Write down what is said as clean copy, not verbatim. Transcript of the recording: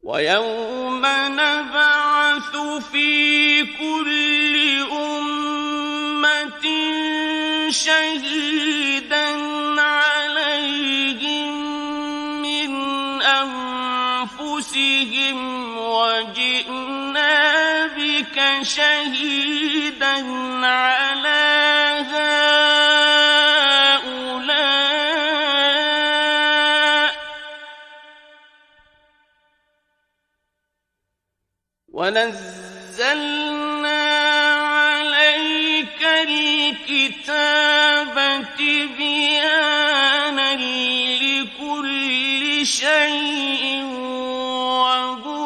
وَيَوْمَ نَبْعَثُ فِي كُلِّ أُمَّةٍ شَهِيدًا عَلَيْهِم مِّنْ أَنفُسِهِمْ وَجِئْنَا بِكَ شَهِيدًا عَلَىٰ هَٰؤُلَاءِ وَنَزَّلْنَا عَلَيْكَ الْكِتَابَ تِبْيَانًا لِّكُلِّ شَيْءٍ وَهُدًى